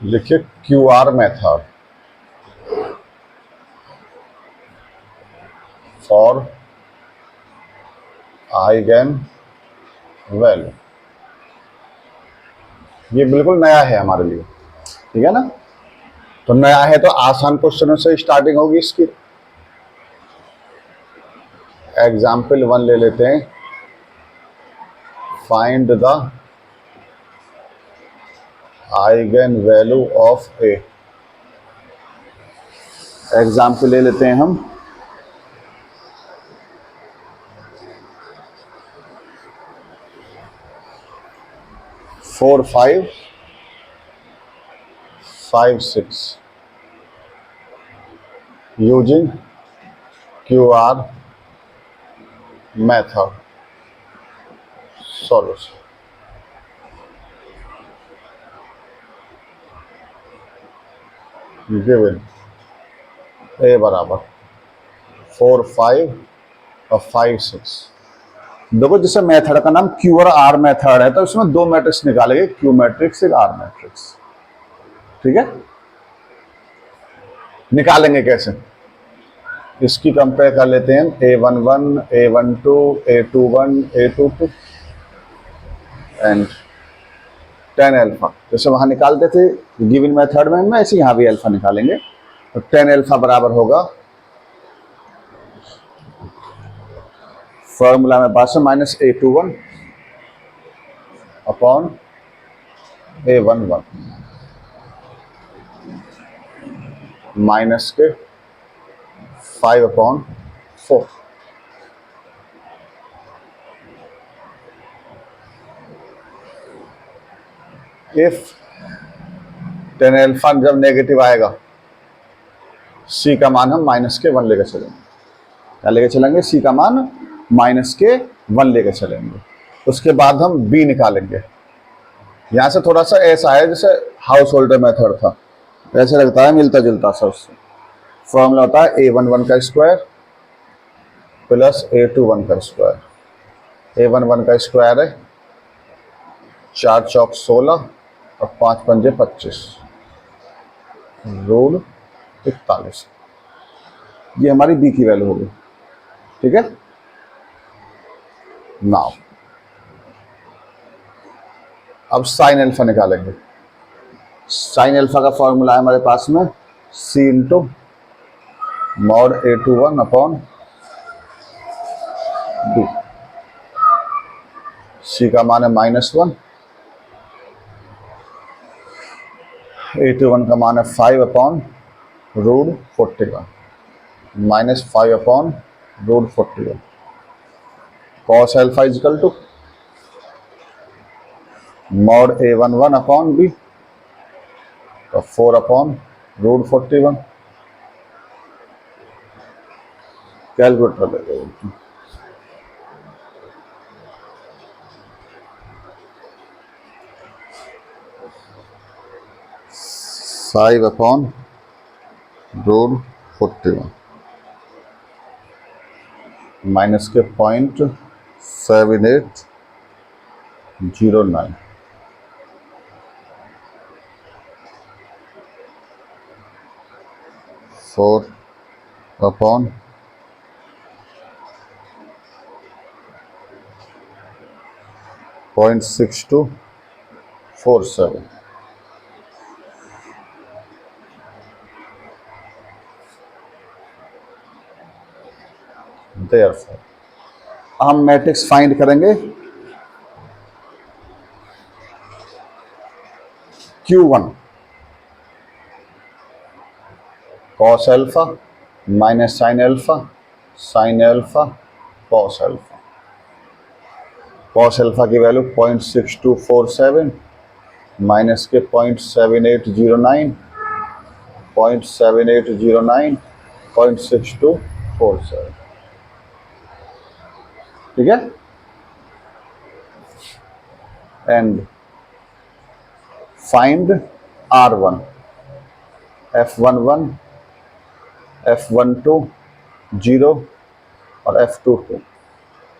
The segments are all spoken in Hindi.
लिखिए Q R method for eigen value. ये बिल्कुल नया है हमारे लिए, ठीक है ना। तो नया है तो आसान क्वेश्चनों से स्टार्टिंग होगी इसकी। एग्जाम्पल 1 ले लेते हैं। Find the eigen value of A. Example ले लेते हैं हम। Four five five six using Q R method solution. Given A बराबर 4 5 और 5 6। देखो जैसे मेथड का नाम क्यू और आर मेथड है तो इसमें दो मैट्रिक्स निकालेंगे, क्यू मैट्रिक्स एक आर मैट्रिक्स, ठीक है। निकालेंगे कैसे, इसकी कंपेयर कर लेते हैं। A11 A12 A21 A22 and 10 alpha. जैसे वहां निकालते थे गिवन मेथड में ऐसे यहाँ भी अल्फा निकालेंगे। तो 10 अल्फा बराबर होगा, फॉर्मूला में पास है -A21 अपॉन A11 माइनस के 5/4। इफ 10 अल्फा जब नेगेटिव आएगा, सी का मान हम -1 लेकर चलेंगे। क्या लेकर चलेंगे, सी का मान -1 लेकर चलेंगे। उसके बाद हम बी निकालेंगे। यहाँ से थोड़ा सा ऐसा है जैसे हाउस होल्डर मेथड था, ऐसे लगता है मिलता जुलता सा उससे। फॉर्मूला होता है A11 का स्क्वायर प्लस A21 का स्क्वायर। A11 का स्क्वायर है 4 चौक 16 और 5 पंजे 25 रूल 41। ये हमारी बी की वैल्यू होगी, ठीक है। नाउ अब साइन अल्फा निकालेंगे। साइन अल्फा का फॉर्मूला है हमारे पास में C into mod A21 upon B। C का मान है -1, A21 का मान है 5/√41 -5/√41। Cos alpha is equal to mod A11 upon B, तो 4/√41। कैलकुलेटर ले लो। 5/√41 माइनस के 0.7809 4/0.6247। Therefore, हम मैट्रिक्स फाइंड करेंगे Q1 cos alpha minus sin alpha cos alpha. cos alpha की वैल्यू 0.6247 माइनस के 0.7809 0.6247, ठीक है। And find R1 F11 F12 0 और F22।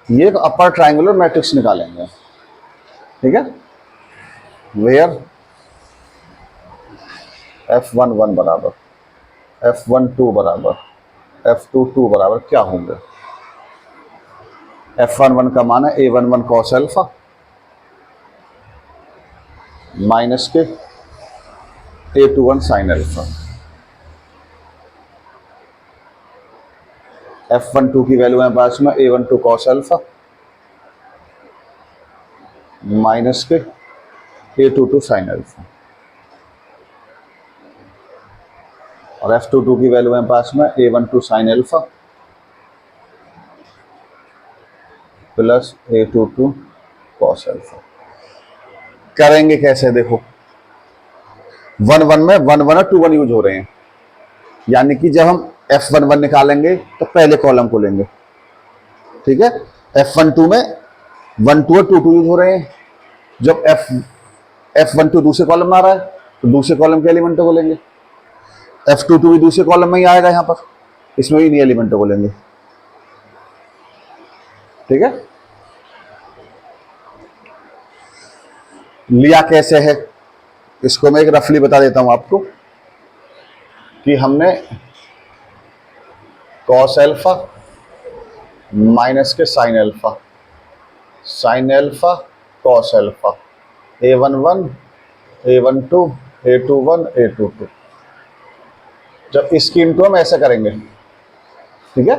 ये एक अपर ट्राइंगुलर मैट्रिक्स निकालेंगे, ठीक है। वेयर F11 बराबर F12 बराबर F22 बराबर क्या होंगे? F11 का मान है A11 कॉस अल्फा माइनस के A21 साइन अल्फा। F12 की वैल्यू है पास में A12 कॉस अल्फा माइनस के A22 साइन अल्फा, और F22 की वैल्यू है पास में A12 sine alpha plus A22 cos alpha. करेंगे कैसे? देखो 1 1 में 1 1 और 2 1 यूज हो रहे हैं, यानी कि जब हम F11 निकालेंगे तो पहले कॉलम को लेंगे, ठीक है। F12 में 1 2 और 2 2 यूज हो रहे हैं। जब F12 दूसरे कॉलम में आ रहा है तो दूसरे कॉलम के एलिमेंटों को लेंगे। F22 भी दूसरे कॉलम में ही आएगा, यहाँ पर इसमें भी इन्हीं एलिमेंटों को लेंगे, ठीक है। लिया कैसे है इसको मैं एक रफली बता देता हूं आपको कि हमने कॉस अल्फा माइनस के sign alpha cos alpha A11 A12 A21 A22, जब इसकी इनटू हम ऐसे करेंगे, ठीक है,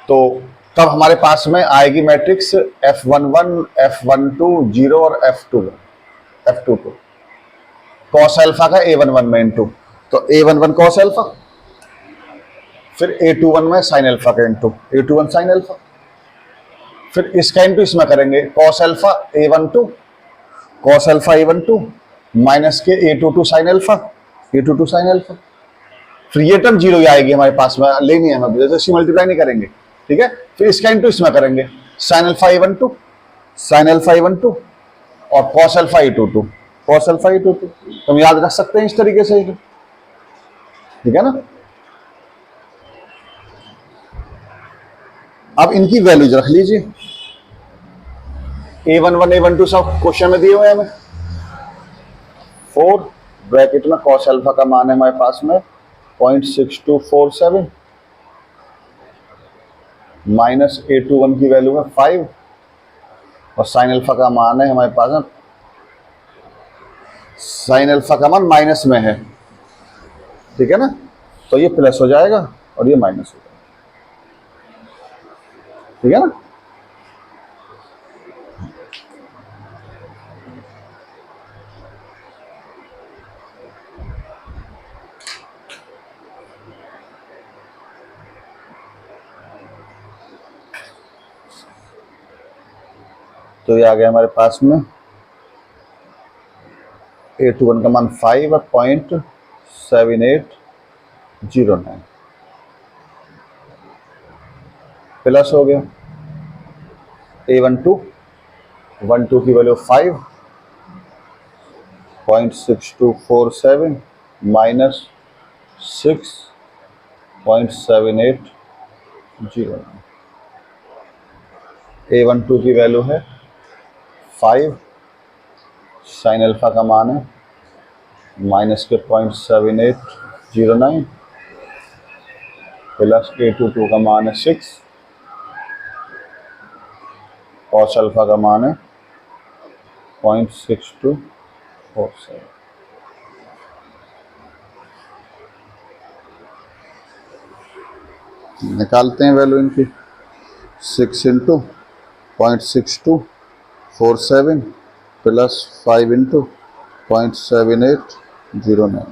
तो तब हमारे पास में आएगी मैट्रिक्स F11 F12 0 और F22 कॉस अल्फा का A11 में इंटू, तो A11 कॉस अल्फा, फिर A21 में साइन अल्फा का इंटू A21 साइन अल्फा, फिर इसका इंटू इसमें करेंगे कॉस अल्फा A12 माइनस के A22 साइन अल्फा फिर ये टर्म जीरो ही आएगी हमारे पास में, लेनी है हमें, जैसे मल्टीप्लाई नहीं करेंगे, ठीक है। फिर इसका इंटू इसमें करेंगे साइन अल्फा A12 और कॉस अल्फा A22 तो हम याद रख सकते हैं इस तरीके से, ठीक है ना। अब इनकी वैल्यूज रख लीजिए। A11 A12 सब क्वेश्चन में दिए हुए हैं हमें। 4 ब्रैकेट में कॉस अल्फा का मान है हमारे पास में 0.6247 माइनस A21 की वैल्यू है 5 और साइन अल्फा का मान है हमारे पास में, साइन अल्फा का मान माइनस में है, ठीक है ना, तो ये प्लस हो जाएगा और ये माइनस हो जाएगा, ठीक है ना। तो ये आ गया हमारे पास में A21 का मान 5 और 0.7809 प्लस हो गया A12 की वैल्यू 5.6247 माइनस 6.7809। A12 की वैल्यू है 5, साइन अल्फा का मान है माइनस के 0.7809 प्लस A22 का मान है 6, कॉस अल्फा का मान है 0.6247। निकालते हैं वैल्यू इनकी। 6 इंटू 0.6247 प्लस 5 इंटू 0.7809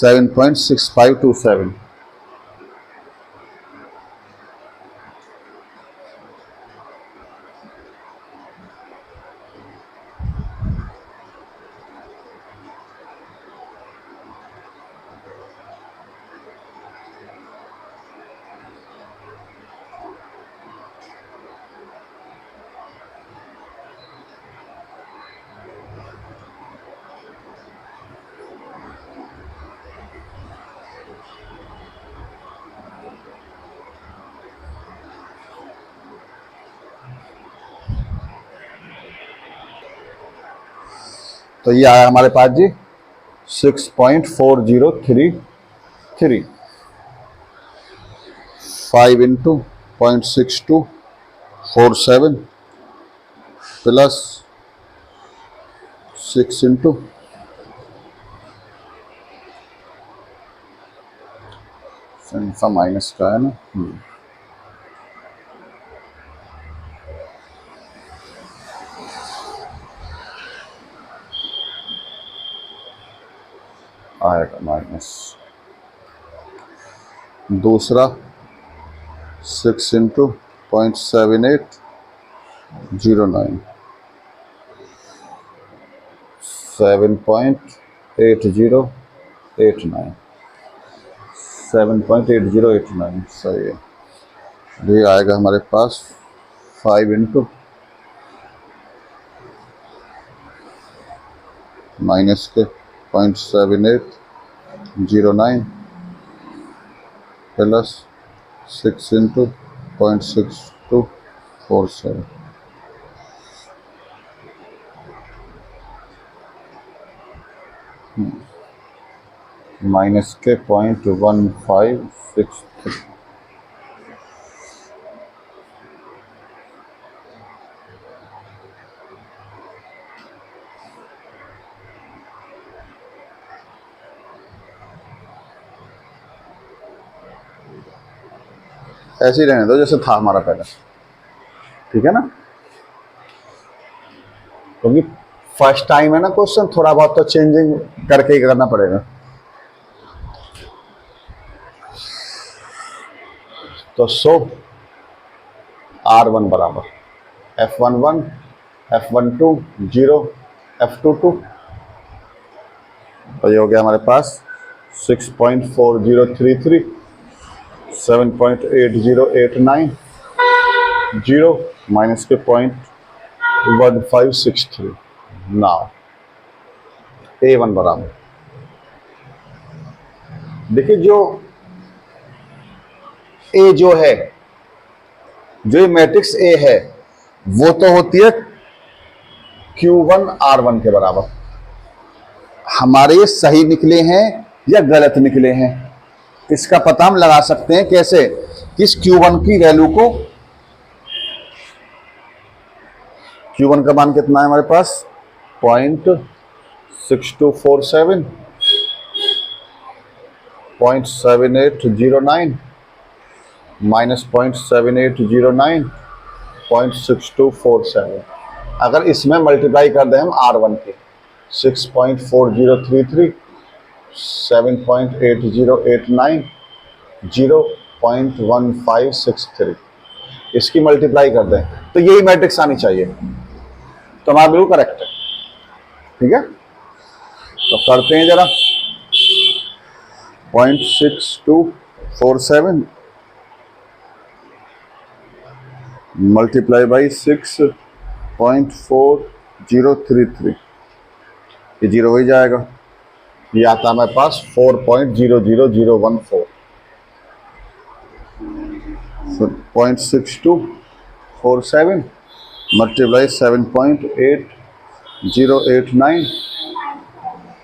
7.6527। तो ये आया हमारे पास जी 6.4033, 5 इंटू 0.6247 प्लस 6 इंटू माइनस का है ना, आएगा माइनस। दूसरा 6 इंटू 0.7809, 7.8089, 7.8089 सही है। ये आएगा हमारे पास 5 इंटू माइनस के 0.7809 प्लस 6 इंटू 0.6247, माइनस के 0.1563। ऐसे ही रहने दो जैसे था हमारा पहले, ठीक है ना, क्योंकि फर्स्ट टाइम है ना क्वेश्चन, थोड़ा बहुत तो चेंजिंग करके ही करना पड़ेगा। तो सो R1 बराबर F11 F12 0 F22, तो ये हो गया हमारे पास 6.4033, 7.8089 0 माइनस के 0.1563। नाउ A1 बराबर, देखिए जो A जो है, जो मैट्रिक्स A है वो तो होती है Q1 R1 के बराबर। हमारे ये सही निकले हैं या गलत निकले हैं, इसका पता हम लगा सकते हैं कैसे, किस Q1 की वैल्यू को, Q1 का मान कितना है हमारे पास 0.6247, 0.7809 माइनस 0.7809, 0.6247। अगर इसमें मल्टीप्लाई कर दें हम R1 के 6.4033, 7.8089, 0.1563, इसकी मल्टीप्लाई कर दें तो यही मैट्रिक्स आनी चाहिए, तो हमारा बिल्कुल करेक्ट है। ठीक है, तो करते हैं जरा 0.6247 मल्टीप्लाई बाई 6.4033, ये जीरो हो ही जाएगा। ये आता है हमारे पास 4.00014, 0.6247 मल्टीप्लाई 7.8089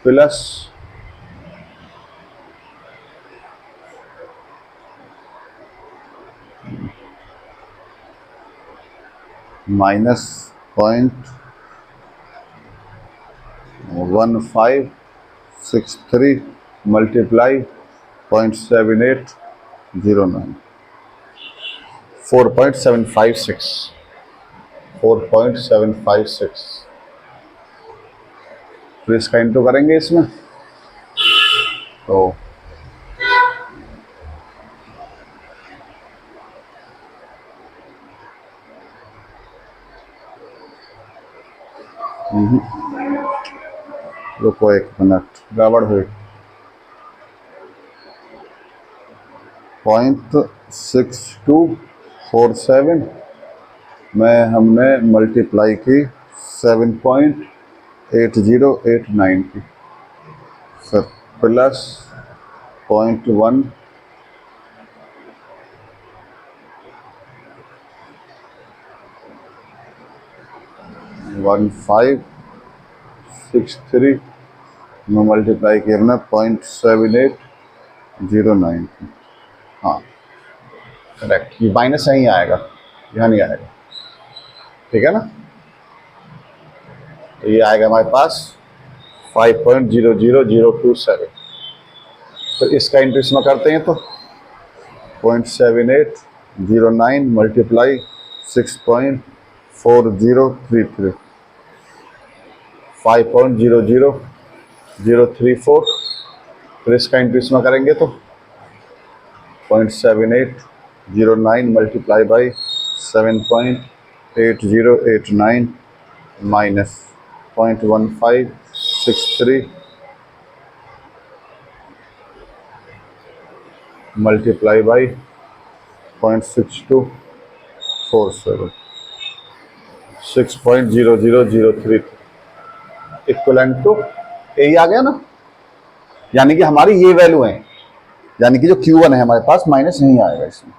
प्लस माइनस 0.1563 मल्टीप्लाई 0.7809, 4.756, 4.756। फिर इसका इंटू करेंगे इसमें तो रुको एक मिनट, गड़बड़ हुई। 0.6247 में हमने मल्टीप्लाई की 7.8089 की, फिर प्लस 0.1563 0.63 में मल्टीप्लाई किया हमने 0.7809। हाँ करेक्ट, ये माइनस यहीं आएगा, यहाँ नहीं आएगा, ठीक है ना। तो ये आएगा हमारे पास 5.00027। तो इसका इंटू इसमें करते हैं तो 0.7809 मल्टीप्लाई 6.4033, 5.00034। फिर इसका इंटू इसमें करेंगे तो 0.7809 मल्टीप्लाई बाई 7.8089 माइनस 0.1563 मल्टीप्लाई बाई 0.6247, 6.0003 इक्वलेंट टू यही आ गया ना। यानी कि हमारी ये वैल्यू है, यानी कि जो Q1 है हमारे पास माइनस यहीं आएगा। इसमें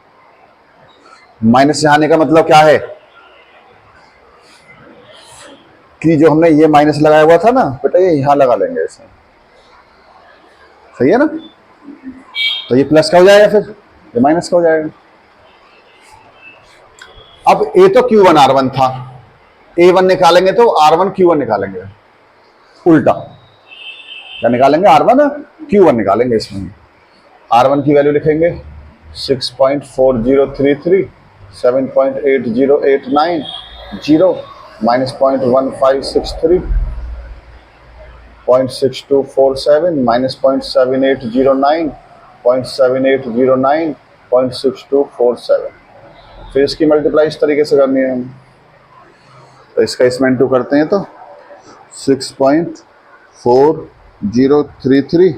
माइनस यहाँ आने का मतलब क्या है कि जो हमने ये माइनस लगाया हुआ था ना बेटा, ये यहाँ लगा लेंगे इसमें, सही है ना। तो ये प्लस का हो जाएगा, फिर ये माइनस का हो जाएगा। अब ए तो Q1 R1 था, A1 निकालेंगे तो R1 Q1 निकालेंगे, उल्टा क्या निकालेंगे, R1 Q1 निकालेंगे। इसमें R1 की वैल्यू लिखेंगे 6.4033, 7.8089, 0 माइनस 0.1563, 0.6247 माइनस 0.7809, 0.7809, 0.6247। फिर इसकी मल्टीप्लाई इस तरीके से करनी है हम, तो इसका इसमें इंटू करते हैं तो 6.4033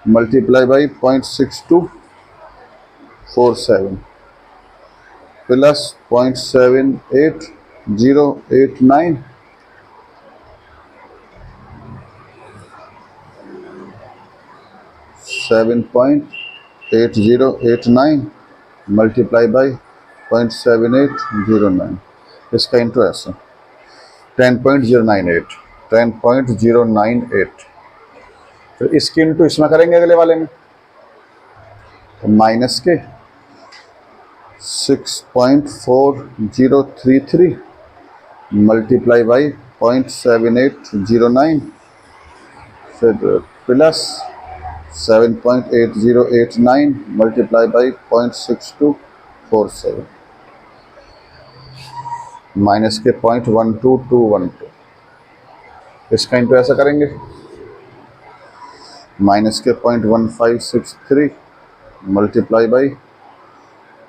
multiply by 0.6247 plus 0.7089 7.8089 multiply by 0.7809, इसका इंटू ऐसे 10.098। तो इसकी इंटू इसमें करेंगे अगले वाले में, तो माइनस के 6.4033 मल्टीप्लाई बाई 0.7809 फिर प्लस 7.8089 मल्टीप्लाई बाई 0.6247 माइनस के 0.12212, इसका इंटू ऐसा करेंगे माइनस के 0.1563 मल्टीप्लाई बाई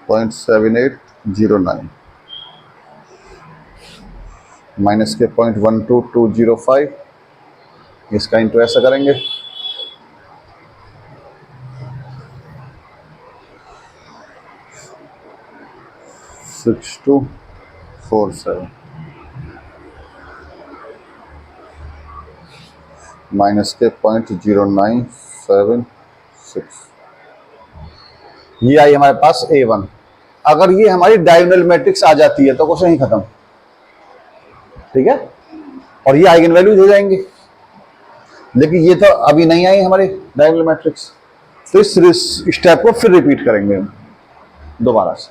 0.7809 माइनस के 0.12205, इसका इंटू ऐसा करेंगे 6247 माइनस के 0.0976। ये आई हमारे पास A1। अगर ये हमारी डायगोनल मैट्रिक्स आ जाती है तो क्वेश्चन ही खत्म, ठीक है, और ये आइगन वैल्यूज हो जाएंगे। लेकिन ये तो अभी नहीं आई हमारी डायगोनल मैट्रिक्स, तो इस स्टेप को फिर रिपीट करेंगे हम दोबारा से,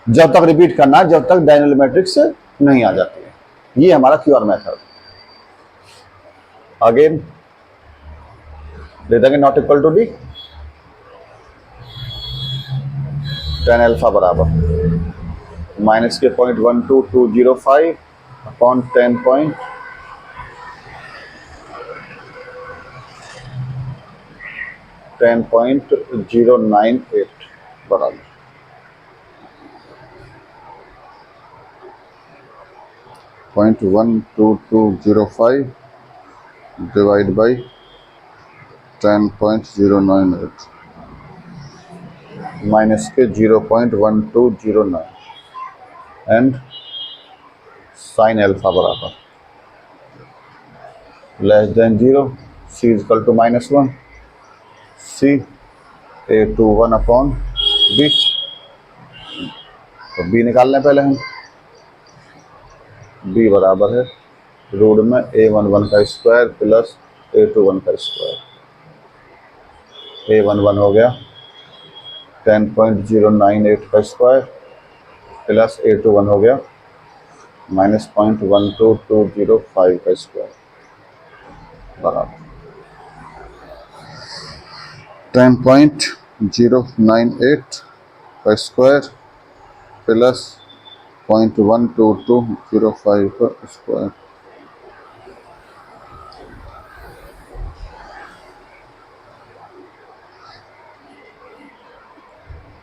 जब तक रिपीट करना है जब तक डायगोनल मैट्रिक्स नहीं आ जाती है। ये हमारा QR मेथड। अगेन दे देंगे not equal to D, tan alpha बराबर माइनस के 0.12205 अपॉन 10.098 बराबर 0.12205 डिवाइड बाई 10.098 माइनस के 0.1209 एंड साइन अल्फा बराबर less than 0, C equal to -1, C A21 upon B. तो बी निकालने पहले हम, बी बराबर है रूट में a11 का स्क्वायर प्लस a21 का स्क्वायर। a11 हो गया 10.098 का स्क्वायर प्लस a21 हो गया -0.12205 का स्क्वायर बराबर 10.098 का स्क्वायर प्लस 0.12205 का स्क्वायर।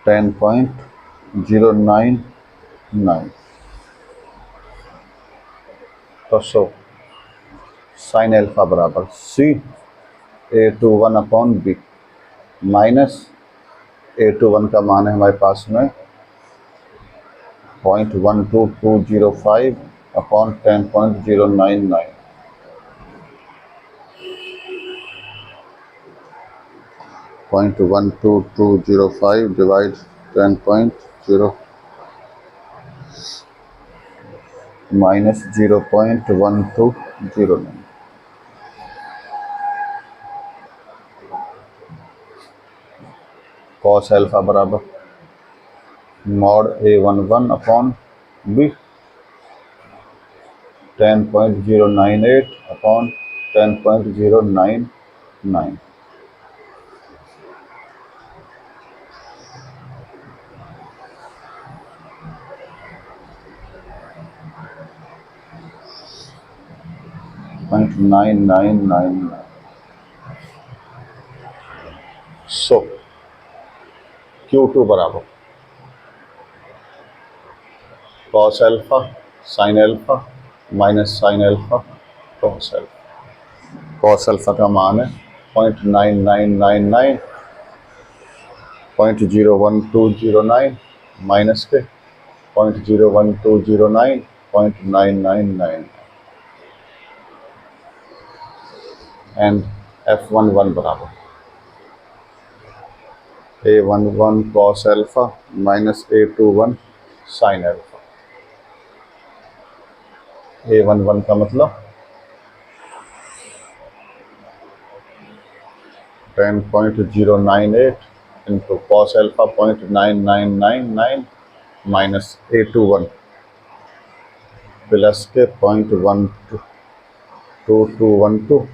$10.099। तो साइन एल्फा बराबर CA21/B माइनस A21 का मान है हमारे पास में 0.12205 upon 10.099। 0.12205 divide 10.0 minus 0.1209। Cos alpha बराबर mod A11 upon B 10.098 upon 10.099। So Q2 बराबर cos alpha sine alpha minus sine alpha cos alpha. Cos alpha का मान है 0.9999 0.01209 माइनस के 0.01209 0.999 एंड F11 बराबर A11 cos alpha minus A21 sine alpha. A11 का मतलब 10.098 into cos alpha 0.9999 minus A21 plus के 0.12212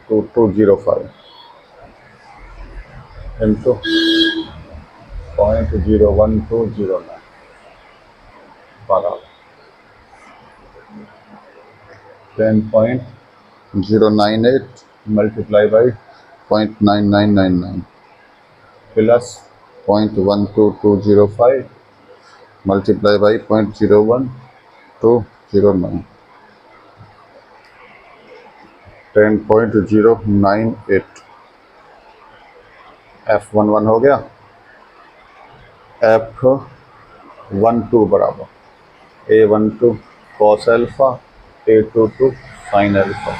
12205 इंटू 0.01209 बराबर 10.098 multiply by 0.9999 plus 0.12205 multiply by 0.01209 10.098 F11 हो गया। F12 बराबर A12 cos alpha A22 sine alpha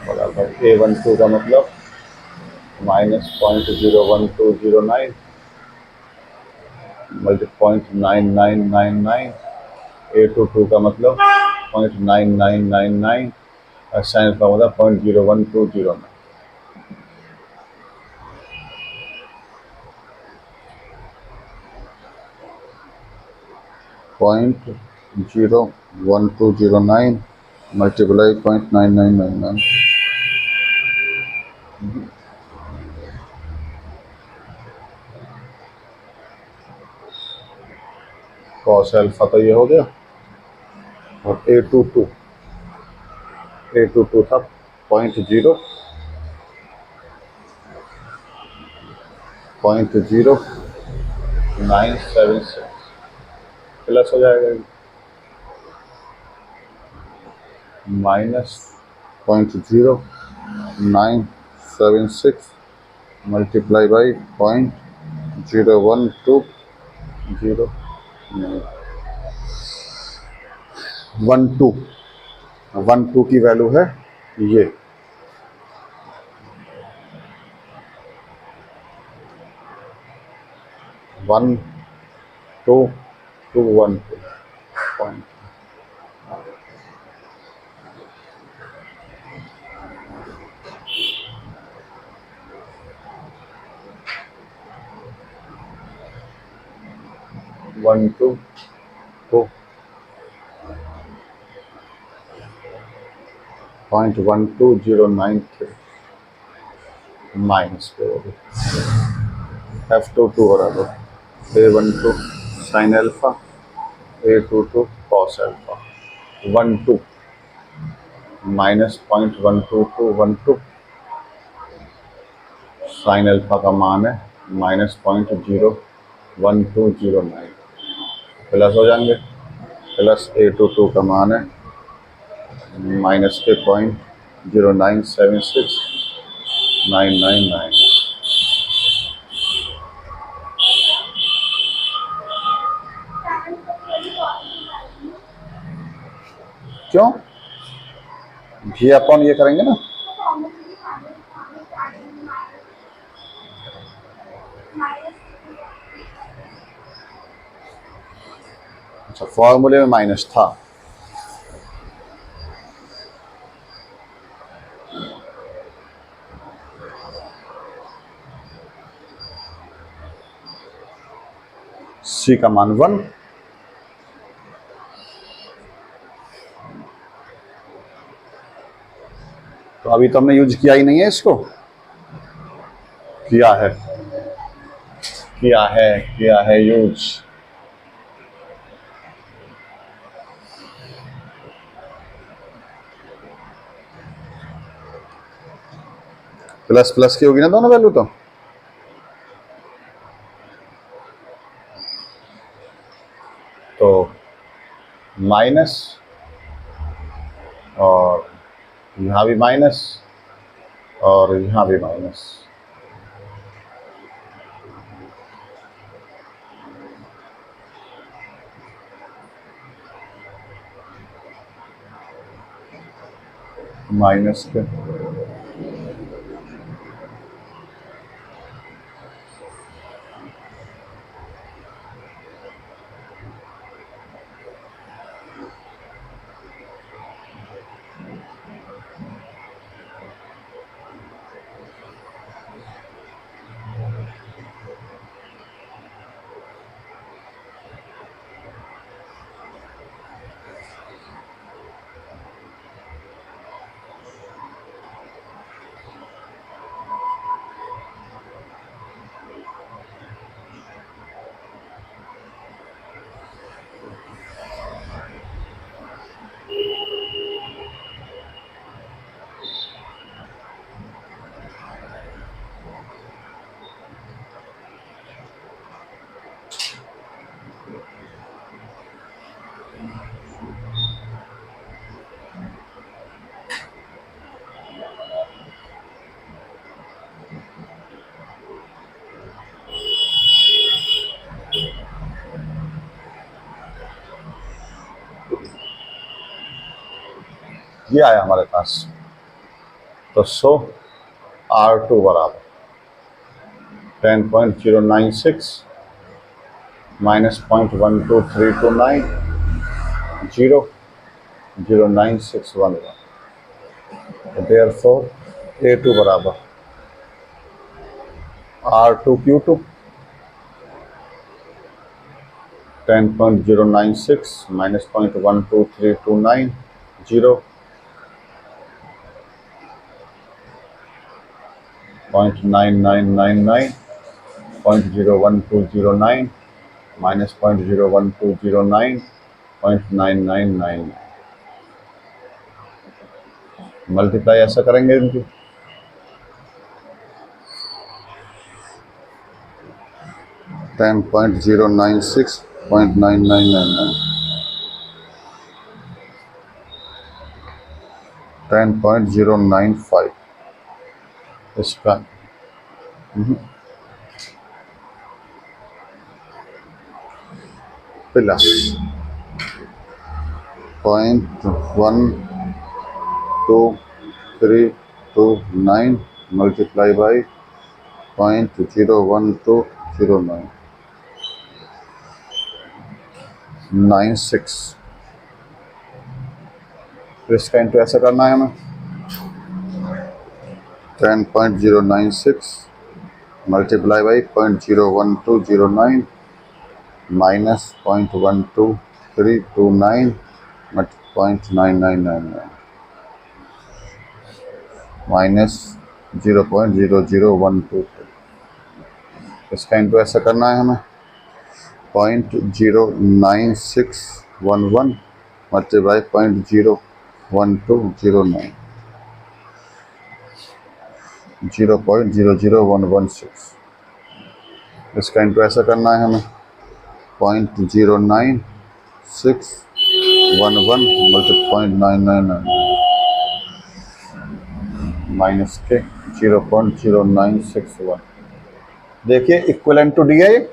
बराबर A12 का मतलब -0.01209 0.9999 A22 का मतलब 0.9999 और साइन एल्फा का मतलब 0.01209। पॉइंट 0.1209 मल्टीप्लाई 0.9999 कॉस एल्फा तो ये हो गया और A22 था 0.0976 प्लस हो जाएगा माइनस 0.0976 मल्टीप्लाई बाई 0.012 की वैल्यू है ये। 1 2 2 1 2 पॉइंट 1 2 2 0.12093 माइनस F22 बराबर A12 sine alpha A22 cos alpha 12 minus 0.12212 sine alpha का मान है -0.01209 प्लस हो जाएंगे प्लस A22 का मान है माइनस के 0.0976999 क्यों जी अपन ये करेंगे ना अच्छा फॉर्मूले में माइनस था सी का मान 1 तो अभी तो हमने यूज किया ही नहीं है इसको किया है यूज प्लस प्लस की होगी ना दोनों वैल्यू तो माइनस और यहाँ भी माइनस और यहाँ भी माइनस माइनस के ये आया हमारे पास तो सो R2 बराबर 10.096 माइनस 0.12329 0.09611 therefore A2 बराबर R2Q2 10.096 माइनस 0.12329 0.9999 0.01209 माइनस 0.01209 0.9999 मल्टीप्लाई ऐसा करेंगे इनकी 10.096 0.9999 10.095 इसका प्लस 0.12329 मल्टीप्लाई बाई 0.01209 10.096। इसका इंटू ऐसा करना है हमें 10.096 मल्टीप्लाई बाई 0.01209 माइनस 0.12329 0.9999 माइनस 0.00122। इसका इंटू ऐसा करना है हमें 0.09611 मल्टीप्लाई 0.01209 0.00116। इसका इंटू ऐसा करना है हमें 0.09611 मल्टीप्लाई 0.999 माइनस के 0.0961। देखिए इक्वलेंट टू डी है ये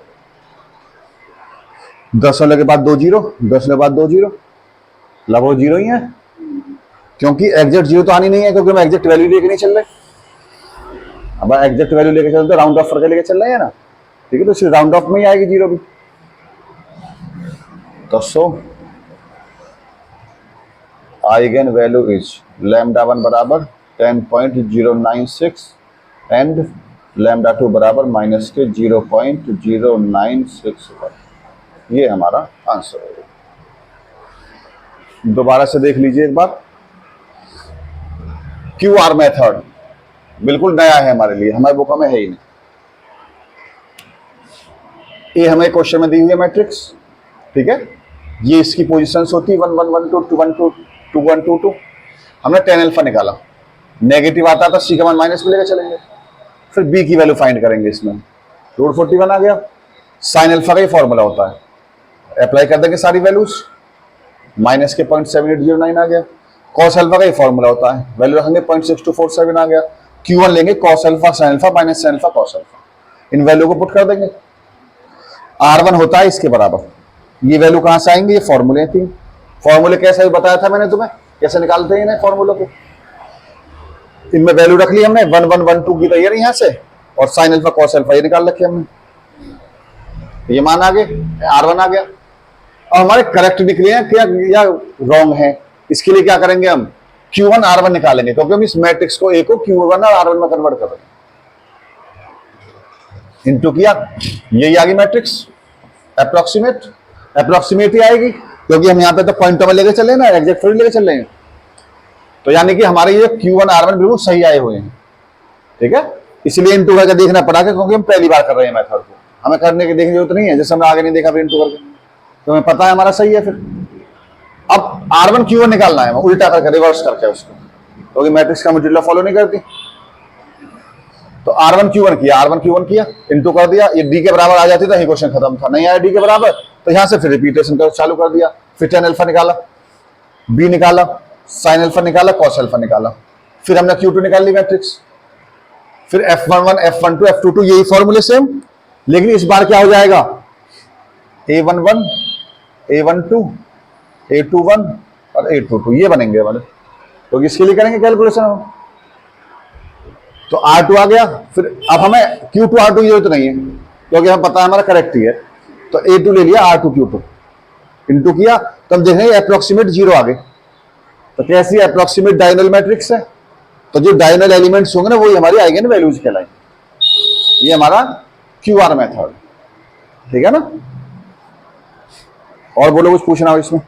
10 वाले के बाद 2 जीरो, 10 के बाद 2 जीरो, लगभग जीरो ही है क्योंकि एग्जैक्ट जीरो तो आनी नहीं है क्योंकि हम एग्जैक्ट वैल्यू लेके नहीं चल रहे। अब एग्जैक्ट वैल्यू लेके चलते राउंड ऑफ करके लेके चल रहे हैं ना, ठीक है, तो सिर्फ राउंड ऑफ में ही आएगी जीरो भी। तो सो आइगन वैल्यू इज लैम्डा 1 बराबर 10.096 एंड लैम्डा 2 बराबर माइनस के 0.0961। ये हमारा आंसर है। दोबारा से देख लीजिए एक बार। QR मेथड बिल्कुल नया है हमारे लिए, हमारे बुक में है ही नहीं। ये हमें क्वेश्चन में दी हुई है मैट्रिक्स, ठीक है, ये इसकी पोजीशंस होती है 1 1 1 2 2 1 2 2 1 2 2। हमने tan अल्फा निकाला, नेगेटिव आता था सी का मान माइनस में लेकर चलेंगे, फिर बी की वैल्यू फाइंड करेंगे। इसमें रूट 41 आ गया, साइन अल्फा का ही फॉर्मूला होता है, अप्लाई कर देंगे सारी वैल्यूज, माइनस के 0.7809 आ गया। कॉस अल्फा का ही फॉर्मूला होता है, वैल्यू रखेंगे 0.6247 आ गया। Q1 लेंगे cos alpha sine alpha minus sine alpha cos alpha, इन वैल्यू को पुट कर देंगे। R1 होता है इसके बराबर, ये वैल्यू कहां से आएंगे, ये फॉर्मूले थी। फॉर्मूले कैसे भी बताया था मैंने तुम्हें, कैसे निकालते हैं इन्हें फॉर्मूलों को। इनमें वैल्यू रख ली हमने 1 1 1 2 की तैयारी यहां से, और साइन अल्फा कॉस अल्फा ये निकाल रखे हमने, ये मान आ गए, R1 आ गया। अब हमारे करेक्ट निकले हैं क्या या रॉन्ग है, इसके लिए क्या करेंगे हम Q1 R1 निकालेंगे, क्योंकि हम इस मैट्रिक्स को A को Q1 और R1 में कन्वर्ट कर देंगे। इंटू किया, यही आ गई मैट्रिक्स, अप्रोक्सीमेट ही आएगी क्योंकि हम यहाँ पे तो पॉइंटों में लेके चले ना, एग्जैक्ट थोड़ी लेके चल रहे हैं। तो यानी कि हमारे ये Q1 R1 बिल्कुल सही आए हुए हैं, ठीक है। इसलिए इंटू करके देखना पड़ा क्योंकि हम पहली बार कर रहे हैं मेथड को, हमें करने की देखने की जरूरत नहीं है, जैसे हमने आगे नहीं देखा फिर इंटू करके, तो हमें पता है हमारा सही है। फिर अब R1 Q1 निकालना है, उल्टा करके रिवर्स करके उसको, क्योंकि मैट्रिक्स का मटेरियल फॉलो नहीं करती। तो R1 Q1 किया, इंटू कर दिया, ये D के बराबर आ जाती तो यही क्वेश्चन खत्म था। नहीं आया D के बराबर तो यहां से फिर रिपीटेशन कर चालू कर दिया, फिर tan अल्फा निकाला, B निकाला, साइन अल्फा निकाला, कॉस अल्फा निकाला, फिर हमने Q2 निकाल ली मैट्रिक्स, फिर F11 F12 F22 यही फॉर्मूले सेम, लेकिन इस बार क्या हो जाएगा A11 A12 A21 और A22 ये बनेंगे वाले, तो इसके लिए करेंगे कैलकुलेशन हम। तो R2 आ गया, फिर अब हमें Q2 R2 की जरूरत नहीं है क्योंकि हमें पता है हमारा करेक्ट ही है, तो A2 ले लिया, R2 Q2 इंटू किया, तो हम देखेंगे अप्रोक्सीमेट जीरो आ गए। तो कैसी अप्रोक्सीमेट डायगोनल मैट्रिक्स है, तो जो डायगोनल एलिमेंट्स होंगे ना वही हमारी आइगन वैल्यूज कहलाएंगे। ये हमारा QR मेथड, ठीक है ना। और बोलो कुछ पूछना हो इसमें।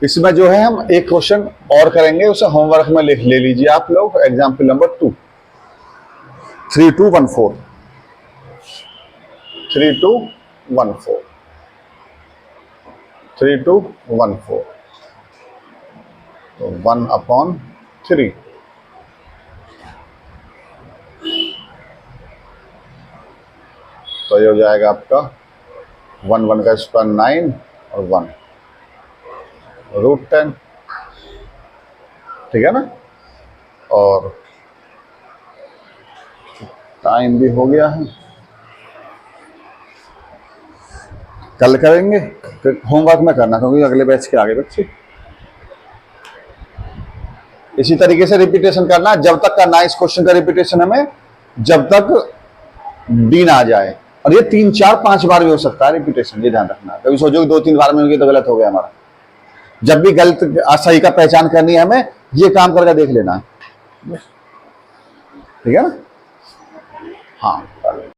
इसमें जो है हम एक क्वेश्चन और करेंगे, उसे होमवर्क में लिख ले लीजिए आप लोग, एग्जाम्पल नंबर 2 3214 3214 3214 तो 1/3 तो ये हो जाएगा आपका 1 1 का स्क्वायर 9 और 1 √10, ठीक है ना। और टाइम भी हो गया है, कल करेंगे, फिर होमवर्क में करना क्योंकि अगले बैच के आगे बच्चे। इसी तरीके से रिपीटेशन करना, जब तक करना है इस क्वेश्चन का रिपीटेशन हमें, जब तक डी ना आ जाए। और ये 3 4 5 बार भी हो सकता है रिपीटेशन, ये ध्यान रखना। कभी सोचो कि 2 3 बार में हो गया तो गलत हो गया हमारा। जब भी गलत सही का पहचान करनी है हमें, ये काम करके देख लेना है, ठीक है ना। हाँ।